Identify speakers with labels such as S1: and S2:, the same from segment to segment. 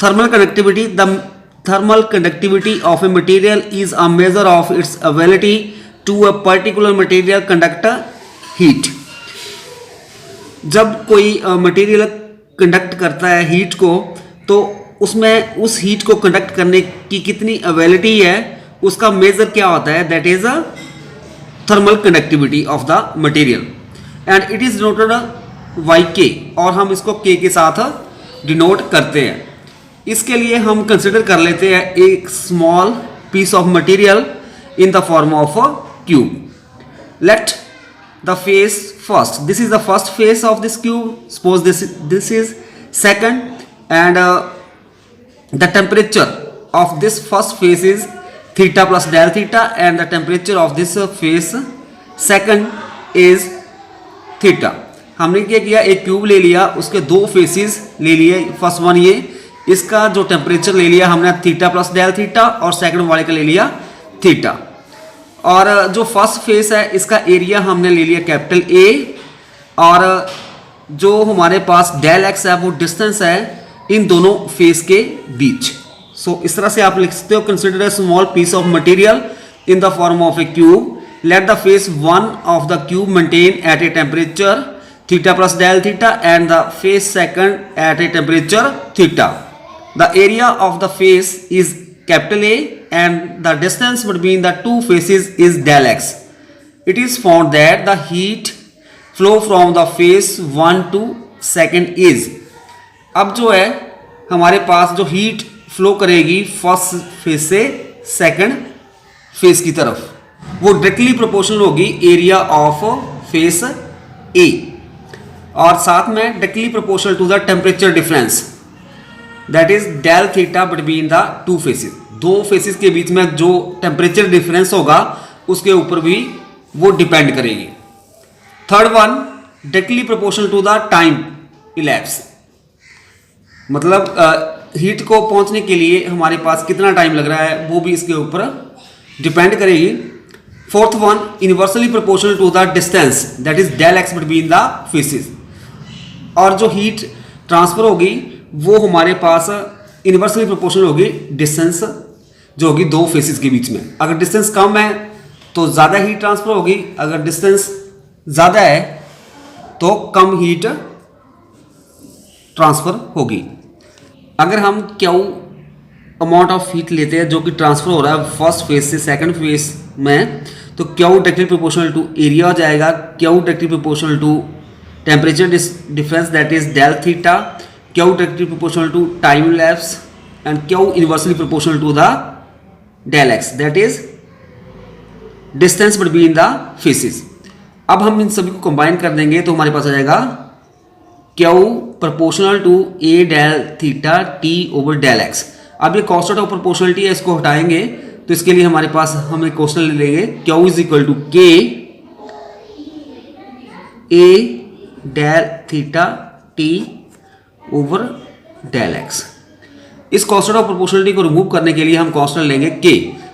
S1: Thermal conductivity. The thermal conductivity of a material is a measure of its ability to a particular material conduct heat. जब कोई material conduct करता है heat को, तो उसमें उस हीट को कंडक्ट करने की कितनी अवेलिटी है उसका मेजर क्या होता है, that is a thermal conductivity of the material and it is denoted by के, और हम इसको के साथ डिनोट करते हैं। इसके लिए हम कंसिडर कर लेते हैं एक small piece of material in the form of a cube. Let the phase first, this is the first phase of this cube, suppose this is second, and the temperature of this first phase is theta plus del theta, and the temperature of this phase second is theta। हमने क्या किया, एक cube ले लिया, उसके दो faces ले लिए, फर्स्ट वन ये, इसका जो टेम्परेचर ले लिया हमने थीटा प्लस डेल थीटा, और सेकंड वाले का ले लिया थीटा, और जो फर्स्ट फेस है इसका एरिया हमने ले लिया कैपिटल ए, और जो हमारे पास डेल एक्स है वो डिस्टेंस है इन दोनों फेस के बीच। सो इस तरह से आप लिख सकते हो, consider a small piece of material in the form of a cube, let the face one of the cube maintain at a temperature theta plus del theta and the face second at a temperature theta. The area of the face is capital A and the distance between the two faces is del x. It is found that the heat flow from the phase 1 to second is, अब जो है हमारे पास जो heat flow करेगी first phase से second phase की तरफ, वो डायरेक्टली प्रोपोर्शनल होगी एरिया ऑफ फेस ए, और साथ में directly proportional to the temperature difference, that is del theta between the two faces. दो फेसेस के बीच में जो टेम्परेचर डिफरेंस होगा उसके ऊपर भी वो डिपेंड करेगी। Third one, directly proportional to the time elapse, मतलब हीट को पहुंचने के लिए हमारे पास कितना टाइम लग रहा है वो भी इसके ऊपर डिपेंड करेगी। Fourth one, inversely proportional to the distance, that is del x between the faces, और जो हीट ट्रांसफर होगी वो हमारे पास इनवर्सली प्रोपोर्शनल होगी डिस्टेंस जो होगी दो फेसेस के बीच में। अगर डिस्टेंस कम है तो ज़्यादा हीट ट्रांसफर होगी, अगर डिस्टेंस ज़्यादा है तो कम हीट ट्रांसफर होगी। अगर हम क्यू अमाउंट ऑफ हीट लेते हैं जो कि ट्रांसफर हो रहा है फर्स्ट फेज से सेकंड फेज में, तो Q directly proportional to area हो जाएगा, Q directly proportional to temperature difference that is del theta, Q directly proportional to time elapse, and Q inversely proportional to the del x, that is distance between the faces। अब हम इन सभी को combine कर देंगे तो हमारे पास आ जाएगा Q proportional to a del theta t over del x। अब ये कॉन्स्टेंट ऑफ प्रोपोर्शनलिटी है, इसको हटाएंगे तो इसके लिए हमारे पास हम एक कॉन्स्टेंट ले लेंगे, Q is equal to k a del theta t over del x. इस कॉन्स्टेंट ऑफ प्रोपोर्शनलिटी को रिमूव करने के लिए हम कॉन्स्टेंट लेंगे के,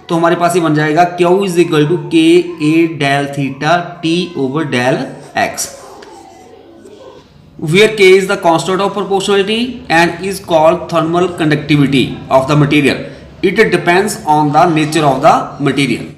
S1: तो हमारे पास ये बन जाएगा Q is equal to K A del theta T over del X, where K is the constant of proportionality and is called thermal conductivity of the material. It depends on the nature of the material.